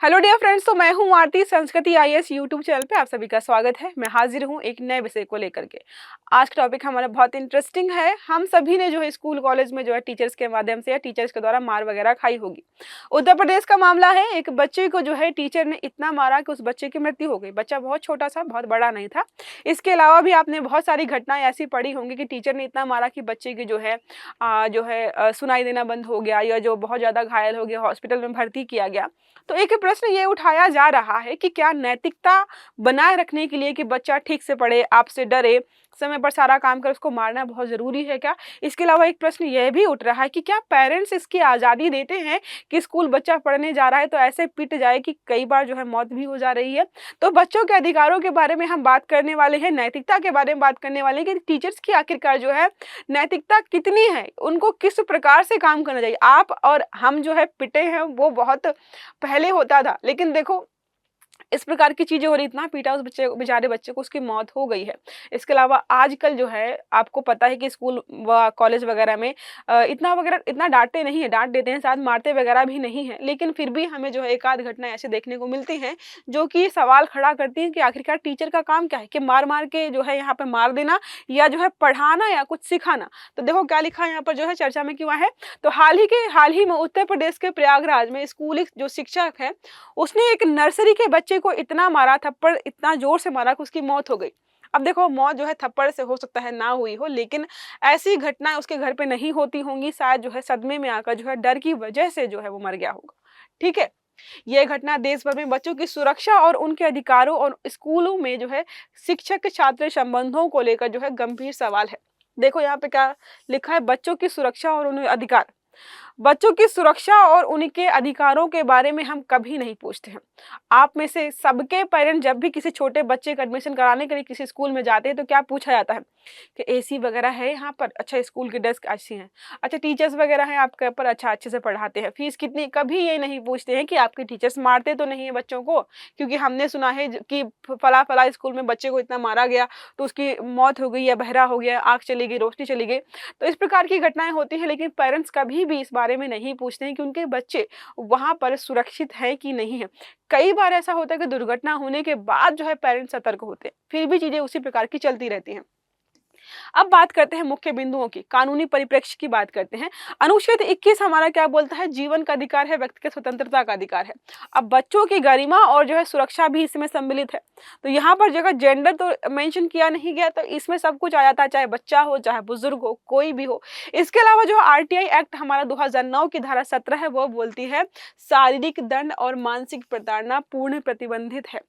Hello dear friends, तो मैं हूं आरती। संस्कृति आईएएस यूट्यूब चैनल पे आप सभी का स्वागत है। मैं हाजिर हूं एक नए विषय को लेकर के। आज का टॉपिक हमारा बहुत इंटरेस्टिंग है। हम सभी ने जो है स्कूल कॉलेज में जो है टीचर्स के माध्यम से या टीचर्स के द्वारा मार वगैरह खाई होगी। उत्तर प्रदेश का मामला है। एक बच्चे को जो है टीचर ने इतना मारा कि उस बच्चे की मृत्यु हो गई। बच्चा बहुत छोटा सा, बहुत बड़ा नहीं था। इसके अलावा भी आपने बहुत सारी घटनाएं ऐसी पढ़ी होंगी कि टीचर ने इतना मारा कि बच्चे की सुनाई देना बंद हो गया या जो बहुत ज्यादा घायल हो गया, हॉस्पिटल में भर्ती किया गया। तो एक प्रश्न ये उठाया जा रहा है कि क्या नैतिकता बनाए रखने के लिए कि बच्चा ठीक से पढ़े, आपसे डरे, समय पर सारा काम करे, उसको मारना बहुत जरूरी है क्या? इसके अलावा एक प्रश्न यह भी उठ रहा है कि क्या पेरेंट्स इसकी आजादी देते हैं कि स्कूल बच्चा पढ़ने जा रहा है तो ऐसे पिट जाए कि कई बार जो है मौत भी हो जा रही है। तो बच्चों के अधिकारों के बारे में हम बात करने वाले हैं, नैतिकता के बारे में बात करने वाले हैं कि टीचर्स की आखिरकार जो है नैतिकता कितनी है, उनको किस प्रकार से काम करना चाहिए। आप और हम जो है पिटे हैं वो बहुत पहले होता था, लेकिन देखो इस प्रकार की चीजें हो रही, इतना पीटा उस बच्चे को, बेचारे बच्चे को, उसकी मौत हो गई है। इसके अलावा आजकल जो है आपको पता है कि स्कूल व कॉलेज वगैरह में इतना डांटते नहीं है, डांट देते हैं, साथ मारते वगैरह भी नहीं है, लेकिन फिर भी हमें जो है एक आध घटना ऐसे देखने को मिलती हैं जो कि सवाल खड़ा करती हैं कि आखिरकार टीचर का काम क्या है, कि मार मार के जो है यहाँ पे मार देना या जो है पढ़ाना या कुछ सिखाना। तो देखो क्या लिखा है यहाँ पर, जो है चर्चा में क्यों है। तो हाल ही में उत्तर प्रदेश के प्रयागराज में स्कूल जो शिक्षक है उसने एक नर्सरी के बच्चे को इतना मारा, थप्पड़ इतना जोर से मारा कि उसकी मौत हो गई। अब देखो मौत जो है थप्पड़ से हो सकता है ना हुई हो, लेकिन ऐसी घटनाएं उसके घर पे नहीं होती होंगी। शायद जो है सदमे में आकर जो है डर की वजह से जो है वो मर गया होगा। ठीक है, यह घटना देश भर में बच्चों की सुरक्षा और उनके अधिकारों और स्कूलों में जो है शिक्षक छात्र संबंधों को लेकर जो है गंभीर सवाल है। देखो यहाँ पे क्या लिखा है, बच्चों की सुरक्षा और उनके अधिकार। बच्चों की सुरक्षा और उनके अधिकारों के बारे में हम कभी नहीं पूछते हैं। आप में से सबके पेरेंट जब भी किसी छोटे बच्चे का एडमिशन कराने के लिए किसी स्कूल में जाते हैं तो क्या पूछा जाता है कि एसी वगैरह है यहाँ पर, अच्छा स्कूल की डेस्क अच्छी हैं, अच्छा टीचर्स वगैरह हैं आपके पर, अच्छा अच्छे से पढ़ाते हैं, फीस कितनी। कभी ये नहीं पूछते हैं कि आपके टीचर्स मारते तो नहीं है बच्चों को, क्योंकि हमने सुना है कि फला फला स्कूल में बच्चे को इतना मारा गया तो उसकी मौत हो गई या बहरा हो गया, आँख चली गई, रोशनी चली गई। तो इस प्रकार की घटनाएं होती हैं, लेकिन पेरेंट्स कभी भी इस बारे में नहीं पूछते हैं कि उनके बच्चे वहां पर सुरक्षित है कि नहीं है। कई बार ऐसा होता है कि दुर्घटना होने के बाद जो है पेरेंट्स सतर्क होते हैं, फिर भी चीजें उसी प्रकार की चलती रहती हैं। अब बात करते हैं मुख्य बिंदुओं की, कानूनी परिप्रेक्ष्य की बात करते हैं। अनुच्छेद 21 हमारा क्या बोलता है, जीवन का अधिकार है, व्यक्ति के स्वतंत्रता का अधिकार है। अब बच्चों की गरिमा और जो है सुरक्षा भी इसमें सम्मिलित है। तो यहाँ पर जगह जेंडर तो मेंशन किया नहीं गया, तो इसमें सब कुछ आ जाता है, चाहे बच्चा हो चाहे बुजुर्ग हो, कोई भी हो। इसके अलावा जो आरटीआई एक्ट हमारा 2009 की धारा 17 है वो बोलती है शारीरिक दंड और मानसिक प्रताड़ना पूर्ण प्रतिबंधित है।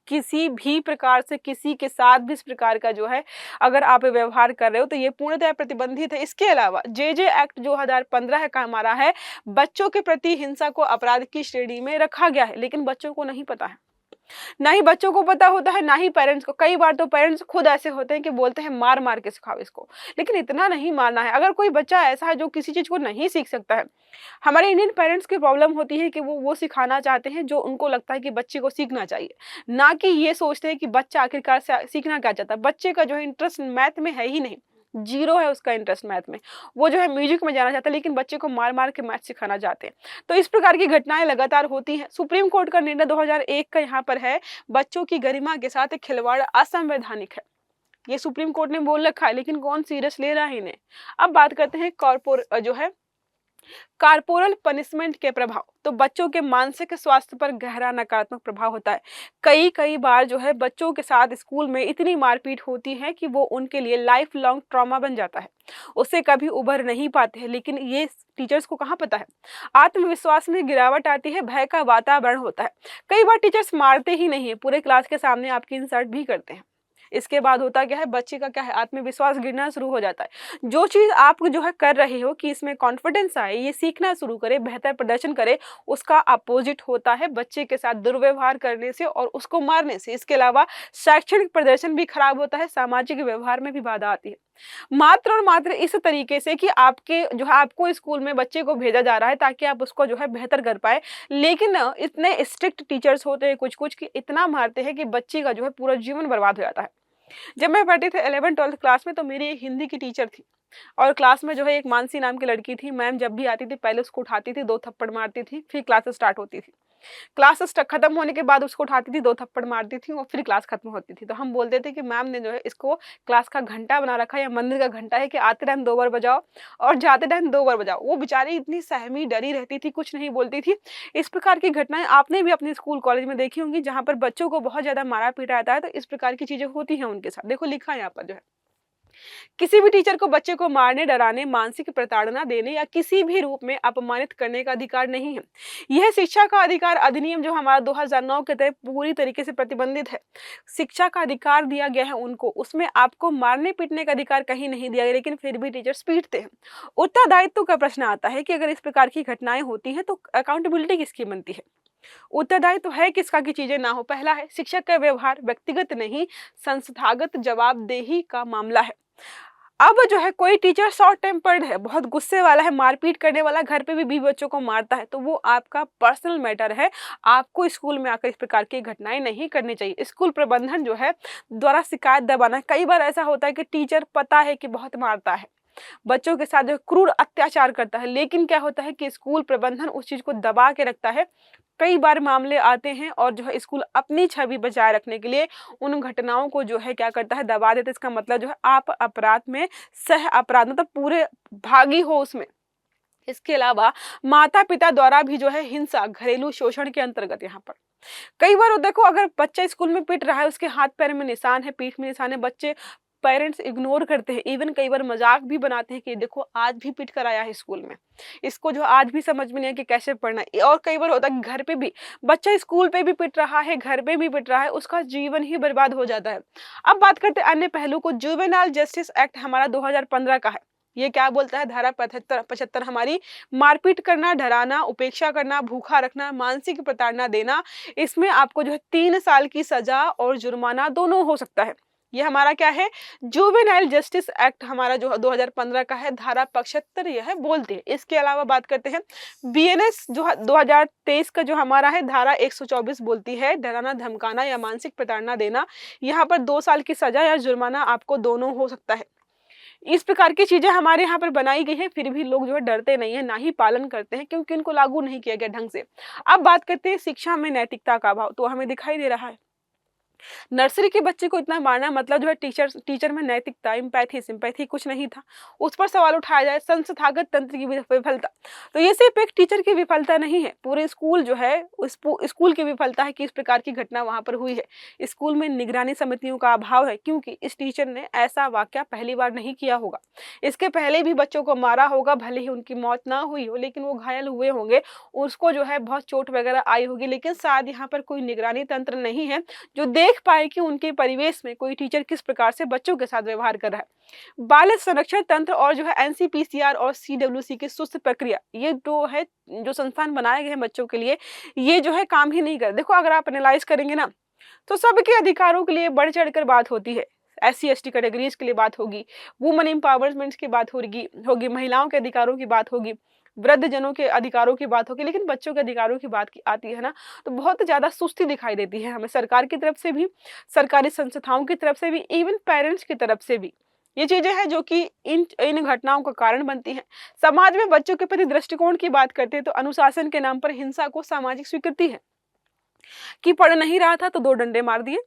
किसी भी प्रकार से किसी के साथ भी इस प्रकार का जो है अगर आप व्यवहार कर रहे हो तो ये पूर्णतः प्रतिबंधित है। इसके अलावा जे एक्ट जो 2015 का हमारा है, बच्चों के प्रति हिंसा को अपराध की श्रेणी में रखा गया है, लेकिन बच्चों को नहीं पता है, ना ही बच्चों को पता होता है, ना ही पेरेंट्स को। कई बार तो पेरेंट्स खुद ऐसे होते हैं कि बोलते हैं मार मार के सिखाओ इसको, लेकिन इतना नहीं मारना है। अगर कोई बच्चा ऐसा है जो किसी चीज को नहीं सीख सकता है, हमारे इंडियन पेरेंट्स की प्रॉब्लम होती है कि वो सिखाना चाहते हैं जो उनको लगता है कि बच्चे को सीखना चाहिए, ना कि ये सोचते हैं कि बच्चा आखिरकार सीखना क्या चाहता है। बच्चे का जो है इंटरेस्ट मैथ में है ही नहीं, जीरो है उसका इंटरेस्ट मैथ में। वो जो है म्यूजिक में जाना चाहता है, लेकिन बच्चे को मार मार के मैथ सिखाना चाहते हैं। तो इस प्रकार की घटनाएं लगातार होती हैं। सुप्रीम कोर्ट का निर्णय 2001 का यहाँ पर है, बच्चों की गरिमा के साथ खिलवाड़ असंवैधानिक है। ये सुप्रीम कोर्ट ने बोल रखा है, लेकिन कौन सीरियस ले रहा है इन्हें। अब बात करते हैं कारपोरल पनिशमेंट के प्रभाव। तो बच्चों के मानसिक स्वास्थ्य पर गहरा नकारात्मक प्रभाव होता है। कई बार जो है बच्चों के साथ स्कूल में इतनी मारपीट होती है कि वो उनके लिए लाइफ लॉन्ग ट्रॉमा बन जाता है, उससे कभी उभर नहीं पाते हैं। लेकिन ये टीचर्स को कहाँ पता है। आत्मविश्वास में गिरावट आती है, भय का वातावरण होता है। कई बार टीचर्स मारते ही नहीं है, पूरे क्लास के सामने आपकी इंसल्ट भी करते हैं। इसके बाद होता क्या है, बच्चे का क्या है, आत्मविश्वास गिरना शुरू हो जाता है। जो चीज आप जो है कर रहे हो कि इसमें कॉन्फिडेंस आए, ये सीखना शुरू करे, बेहतर प्रदर्शन करे, उसका अपोजिट होता है बच्चे के साथ दुर्व्यवहार करने से और उसको मारने से। इसके अलावा शैक्षणिक प्रदर्शन भी खराब होता है, सामाजिक व्यवहार में भी बाधा आती है। मात्र और मात्र इस तरीके से कि आपके जो है आपको स्कूल में बच्चे को भेजा जा रहा है ताकि आप उसको जो है बेहतर कर पाए, लेकिन इतने स्ट्रिक्ट टीचर्स होते हैं कुछ कुछ कि इतना मारते हैं कि बच्चे का जो है पूरा जीवन बर्बाद हो जाता है। जब मैं पढ़ती थी 11th-12th क्लास में, तो मेरी एक हिंदी की टीचर थी और क्लास में जो है एक मानसी नाम की लड़की थी। मैम जब भी आती थी पहले उसको उठाती थी, 2 थप्पड़ मारती थी, फिर क्लास स्टार्ट होती थी। क्लास खत्म होने के बाद उसको उठाती थी, 2 थप्पड़ मारती थी और फिर क्लास खत्म होती थी। तो हम बोलते थे कि मैम ने जो है इसको क्लास का घंटा बना रखा है या मंदिर का घंटा है कि आते टाइम 2 बार बजाओ और जाते टाइम 2 बार बजाओ। वो बेचारी इतनी सहमी डरी रहती थी, कुछ नहीं बोलती थी। इस प्रकार की घटनाएँ आपने भी अपने स्कूल कॉलेज में देखी होंगी, जहाँ पर बच्चों को बहुत ज़्यादा मारा-पीटा जाता है, तो इस प्रकार की चीज़ें होती हैं उनके साथ। देखो लिखा है यहाँ पर जो है, किसी भी टीचर को बच्चे को मारने, डराने, मानसिक प्रताड़ना देने या किसी भी रूप में अपमानित करने का अधिकार नहीं है। यह शिक्षा का अधिकार अधिनियम जो हमारा 2009 के तहत पूरी तरीके से प्रतिबंधित है। शिक्षा का अधिकार दिया गया है उनको, उसमें आपको मारने पीटने का अधिकार कहीं नहीं दिया गया, लेकिन फिर भी टीचर्स पीटते हैं। उत्तरदायित्व का प्रश्न आता है कि अगर इस प्रकार की घटनाएं होती हैं तो अकाउंटेबिलिटी किसकी बनती है? उत्तरदायित्व है किसका कि चीजें ना हो? पहला है शिक्षक का व्यवहार व्यक्तिगत नहीं संस्थागत जवाबदेही का मामला है। अब जो है कोई टीचर शॉर्ट टेम्पर्ड है, बहुत गुस्से वाला है, मारपीट करने वाला, घर पे भी बीवी बच्चों को मारता है, तो वो आपका पर्सनल मैटर है। आपको स्कूल में आकर इस प्रकार की घटनाएं नहीं करनी चाहिए। स्कूल प्रबंधन जो है द्वारा शिकायत दबाना, कई बार ऐसा होता है कि टीचर पता है कि बहुत मारता है, बच्चों के साथ जो क्रूर अत्याचार करता है, लेकिन क्या होता है कि स्कूल प्रबंधन उस चीज को दबा के रखता है। कई बार मामले आते हैं और जो है स्कूल अपनी छवि बचाए रखने के लिए उन घटनाओं को जो है क्या करता है, दबा देता है। इसका मतलब जो है आप अपराध में सह अपराध मतलब पूरे भागी हो उसमें। इसके अलावा माता पिता द्वारा भी जो है हिंसा, घरेलू शोषण के अंतर्गत यहाँ पर कई बार देखो, अगर बच्चा स्कूल में पिट रहा है, उसके हाथ पैर में निशान है, पीठ में निशान है, बच्चे पेरेंट्स इग्नोर करते हैं, इवन कई बार मजाक भी बनाते हैं कि देखो आज भी पिट कर आया है स्कूल में, इसको जो आज भी समझ में नहीं है कि कैसे पढ़ना है। और कई बार होता है कि घर पे भी बच्चा स्कूल पे भी पिट रहा है, घर पे भी पिट रहा है, उसका जीवन ही बर्बाद हो जाता है। अब बात करते हैं अन्य पहलू को। जुवेनाइल जस्टिस एक्ट हमारा 2015 का है। ये क्या बोलता है? धारा 75 हमारी मारपीट करना, डराना, उपेक्षा करना, भूखा रखना, मानसिक प्रताड़ना देना, इसमें आपको जो है 3 साल की सजा और जुर्माना दोनों हो सकता है। ये हमारा क्या है? जुवेनाइल जस्टिस एक्ट हमारा जो 2015 का है, धारा 75 यह बोलते हैं। इसके अलावा बात करते हैं बीएनएस जो 2023 का जो हमारा है, धारा 124 बोलती है डराना, धमकाना या मानसिक प्रताड़ना देना। यहाँ पर 2 साल की सजा या जुर्माना आपको दोनों हो सकता है। इस प्रकार की चीजें हमारे यहाँ पर बनाई गई है, फिर भी लोग जो है डरते नहीं है, ना ही पालन करते हैं, क्योंकि इनको लागू नहीं किया गया ढंग से। अब बात करते हैं शिक्षा में नैतिकता का अभाव, तो हमें दिखाई दे रहा है नर्सरी के बच्चे को इतना मारना, मतलब जो है टीचर में नैतिकता, एम्पैथी, सिंपैथी कुछ नहीं था। उस पर सवाल उठाया जाए, संस्थागत तंत्र की विफलता, तो ये सिर्फ एक टीचर की विफलता नहीं है, पूरे स्कूल जो है स्कूल की विफलता है कि इस प्रकार की घटना वहां पर हुई है। स्कूल में निगरानी समितियों का अभाव है, क्योंकि इस टीचर ने ऐसा वाकया पहली बार नहीं किया होगा, इसके पहले भी बच्चों को मारा होगा, भले ही उनकी मौत ना हुई हो, लेकिन वो घायल हुए होंगे, उसको जो है बहुत चोट वगैरह आई होगी, लेकिन शायद यहाँ पर कोई निगरानी तंत्र नहीं है जो देख पाए कि उनके परिवेश में कोई टीचर किस प्रकार से बच्चों के साथ व्यवहार कर रहा है। बाल संरक्षण तंत्र और जो है एनसीपीसीआर और सीडब्ल्यूसी की सुस्त प्रक्रिया, ये जो है जो संस्थान बनाए गए हैं बच्चों के लिए, ये जो है काम ही नहीं कर। देखो अगर आप एनालाइज करेंगे ना, तो सबके अधिकारों के लिए बढ़ चढ़कर बात होती है। SC ST कैटेगरीज के लिए बात होगी, वुमेन एम्पावरमेंट की बात होगी, महिलाओं के अधिकारों की बात होगी, वृद्ध जनों के अधिकारों की बात होगी, लेकिन बच्चों के अधिकारों की बात की आती है ना, तो बहुत ज्यादा सुस्ती दिखाई देती है हमें, सरकार की तरफ से भी, सरकारी संस्थाओं की तरफ से भी, इवन पेरेंट्स की तरफ से भी। ये चीजें हैं जो कि इन घटनाओं का कारण बनती हैं। समाज में बच्चों के प्रति दृष्टिकोण की बात करते हैं तो अनुशासन के नाम पर हिंसा को सामाजिक स्वीकृति है कि पढ़ नहीं रहा था तो 2 डंडे मार दिए,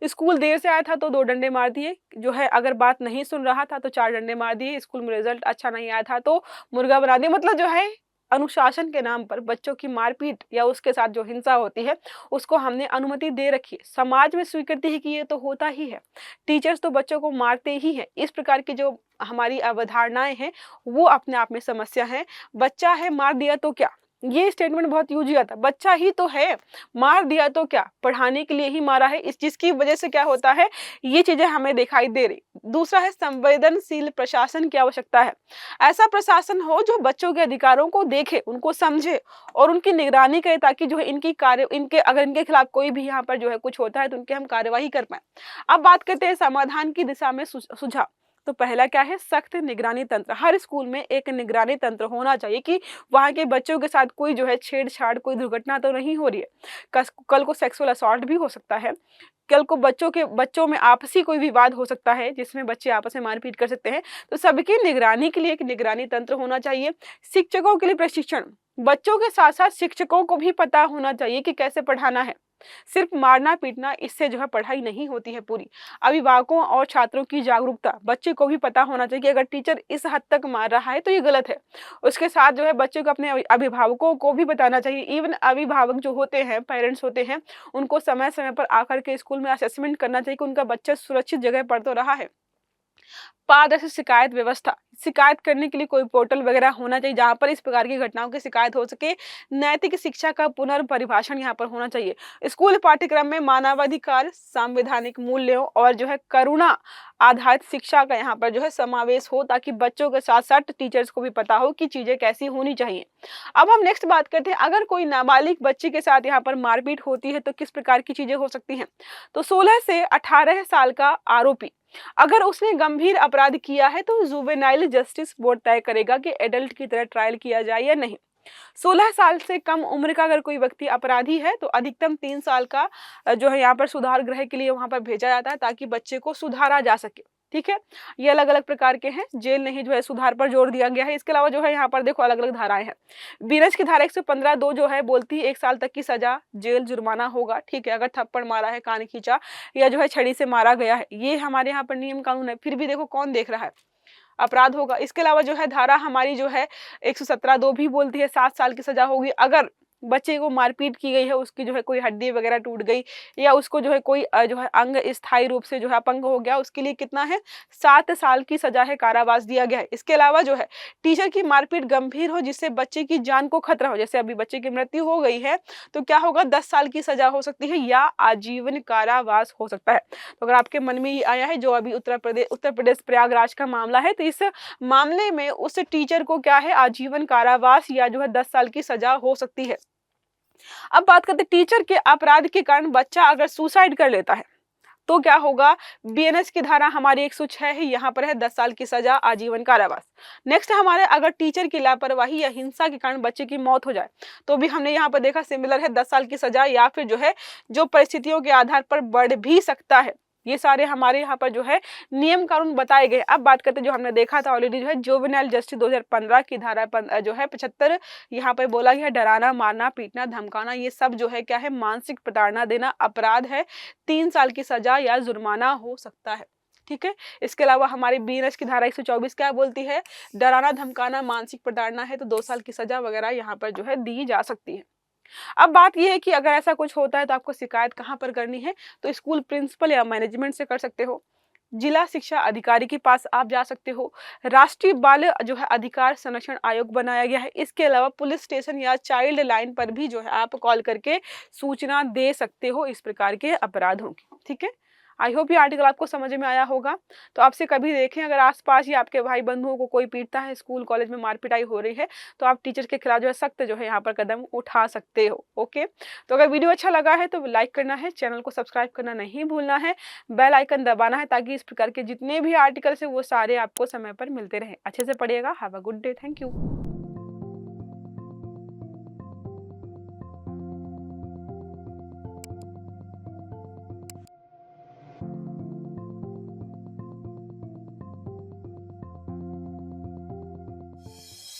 स्कूल देर से आया था तो 2 डंडे मार दिए, जो है अगर बात नहीं सुन रहा था तो 4 डंडे मार दिए, स्कूल में रिजल्ट अच्छा नहीं आया था तो मुर्गा बना दिया। मतलब जो है अनुशासन के नाम पर बच्चों की मारपीट या उसके साथ जो हिंसा होती है उसको हमने अनुमति दे रखी है, समाज में स्वीकृति है कि ये तो होता ही है, टीचर्स तो बच्चों को मारते ही हैं। इस प्रकार की जो हमारी अवधारणाएं हैं वो अपने आप में समस्या है। बच्चा है, मार दिया तो क्या, ये स्टेटमेंट बहुत यूज किया था, बच्चा ही तो है, मार दिया तो क्या, पढ़ाने के लिए ही मारा है, इस चीज की वजह से क्या होता है, ये चीजें हमें दिखाई दे रही। दूसरा है संवेदनशील प्रशासन की आवश्यकता है, ऐसा प्रशासन हो जो बच्चों के अधिकारों को देखे, उनको समझे और उनकी निगरानी करे, ताकि जो है अगर इनके खिलाफ कोई भी यहाँ पर जो है कुछ होता है तो उनके हम कार्यवाही कर पाए। अब बात करते हैं समाधान की दिशा में सुझाव। तो पहला क्या है? सख्त निगरानी तंत्र। हर स्कूल में एक निगरानी तंत्र होना चाहिए कि वहां के बच्चों के साथ कोई जो है छेड़छाड़, कोई दुर्घटना तो नहीं हो रही है। कल को सेक्सुअल असॉल्ट भी हो सकता है, कल को बच्चों में आपसी कोई विवाद हो सकता है जिसमें बच्चे आपस में मारपीट कर सकते हैं। तो सबकी निगरानी के लिए एक निगरानी तंत्र होना चाहिए। शिक्षकों के लिए प्रशिक्षण, बच्चों के साथ साथ शिक्षकों को भी पता होना चाहिए कि कैसे पढ़ाना है। सिर्फ मारना पीटना इससे जो है पढ़ाई नहीं होती है पूरी। अभिभावकों और छात्रों की जागरूकता, बच्चे को भी पता होना चाहिए कि अगर टीचर इस हद तक मार रहा है तो ये गलत है। उसके साथ जो है बच्चे को अपने अभिभावकों को भी बताना चाहिए। इवन अभिभावक जो होते हैं, पेरेंट्स होते हैं, उनको समय समय पर आकर के स्कूल में असेसमेंट करना चाहिए कि उनका बच्चा सुरक्षित जगह पर तो रहा है। पारदर्शी शिकायत व्यवस्था, शिकायत करने के लिए कोई पोर्टल वगैरह होना चाहिए जहाँ पर इस प्रकार की घटनाओं की शिकायत हो सके। नैतिक शिक्षा का पुनर्परिभाषण यहाँ पर होना चाहिए। स्कूल पाठ्यक्रम में मानवाधिकार, संवैधानिक मूल्यों और जो है करुणा आधारित शिक्षा का यहाँ पर जो है समावेश हो, ताकि बच्चों के साथ साथ टीचर्स को भी पता हो कि चीजें कैसी होनी चाहिए। अब हम नेक्स्ट बात करते हैं, अगर कोई नाबालिग बच्ची के साथ यहाँ पर मारपीट होती है तो किस प्रकार की चीजें हो सकती हैं। तो 16 से 18 साल का आरोपी अगर उसने गंभीर अपराध किया है तो जुवेनाइल जस्टिस बोर्ड तय करेगा कि एडल्ट की तरह ट्रायल किया जाए या नहीं। 16 साल से कम उम्र का अगर कोई व्यक्ति अपराधी है तो अधिकतम 3 साल का जो है यहाँ पर सुधार गृह के लिए वहां पर भेजा जाता है, ताकि बच्चे को सुधारा जा सके। ठीक है, ये अलग अलग प्रकार के हैं, जेल नहीं जो है सुधार पर जोर दिया गया है। इसके अलावा जो है यहाँ पर देखो अलग अलग धाराएं हैं। बीएनएस की धारा 115(2) जो है बोलती है 1 साल तक की सजा, जेल, जुर्माना होगा। ठीक है, अगर थप्पड़ मारा है, कान खींचा या जो है छड़ी से मारा गया है, ये हमारे यहाँ पर नियम कानून है। फिर भी देखो कौन देख रहा है, अपराध होगा। इसके अलावा जो है धारा हमारी जो है 117(2) भी बोलती है 7 साल की सजा होगी। अगर बच्चे को मारपीट की गई है, उसकी जो है कोई हड्डी वगैरह टूट गई या उसको जो है कोई जो है अंग स्थायी रूप से जो है अपंग हो गया, उसके लिए कितना है, 7 साल की सजा है, कारावास दिया गया है। इसके अलावा जो है टीचर की मारपीट गंभीर हो जिससे बच्चे की जान को खतरा हो, जैसे अभी बच्चे की मृत्यु हो गई है तो क्या होगा, 10 साल की सजा हो सकती है या आजीवन कारावास हो सकता है। तो अगर आपके मन में ये आया है जो अभी उत्तर प्रदेश प्रयागराज का मामला है, तो इस मामले में उस टीचर को क्या है, आजीवन कारावास या जो है 10 साल की सजा हो सकती है। अब बात करते हैं टीचर के अपराध के कारण बच्चा अगर सुसाइड कर लेता है तो क्या होगा। बीएनएस की धारा हमारी 106 है, यहाँ पर है 10 साल की सजा, आजीवन कारावास। नेक्स्ट हमारे अगर टीचर की लापरवाही या हिंसा के कारण बच्चे की मौत हो जाए तो भी हमने यहाँ पर देखा सिमिलर है, 10 साल की सजा, या फिर जो है जो परिस्थितियों के आधार पर बढ़ भी सकता है। ये सारे हमारे यहाँ पर जो है नियम कानून बताए गए। अब बात करते हैं जो हमने देखा था ऑलरेडी, जो है जुवेनाइल जस्टिस 2015 की धारा जो है 75, यहाँ पर बोला गया है डराना, मारना, पीटना, धमकाना, ये सब जो है क्या है, मानसिक प्रताड़ना देना अपराध है, 3 साल की सजा या जुर्माना हो सकता है। ठीक है, इसके अलावा हमारी बीएनएस की धारा 124 क्या बोलती है, डराना, धमकाना, मानसिक प्रताड़ना है तो 2 साल की सजा वगैरह यहाँ पर जो है दी जा सकती है। अब बात यह है कि अगर ऐसा कुछ होता है तो आपको शिकायत कहाँ पर करनी है, तो स्कूल प्रिंसिपल या मैनेजमेंट से कर सकते हो, जिला शिक्षा अधिकारी के पास आप जा सकते हो, राष्ट्रीय बाल जो है अधिकार संरक्षण आयोग बनाया गया है, इसके अलावा पुलिस स्टेशन या चाइल्ड लाइन पर भी जो है आप कॉल करके सूचना दे सकते हो इस प्रकार के अपराधों की। ठीक है, आई होप ये आर्टिकल आपको समझ में आया होगा। तो आपसे कभी देखें अगर आसपास या आपके भाई बंधुओं को कोई पीटता है, स्कूल कॉलेज में मारपिटाई हो रही है, तो आप टीचर के खिलाफ जो है सख्त जो है यहाँ पर कदम उठा सकते हो। ओके, तो अगर वीडियो अच्छा लगा है तो लाइक करना है, चैनल को सब्सक्राइब करना नहीं भूलना है, बेल आइकन दबाना है, ताकि इस प्रकार के जितने भी आर्टिकल्स है वो सारे आपको समय पर मिलते रहे। अच्छे से पढ़िएगा। Have a good day. Thank you.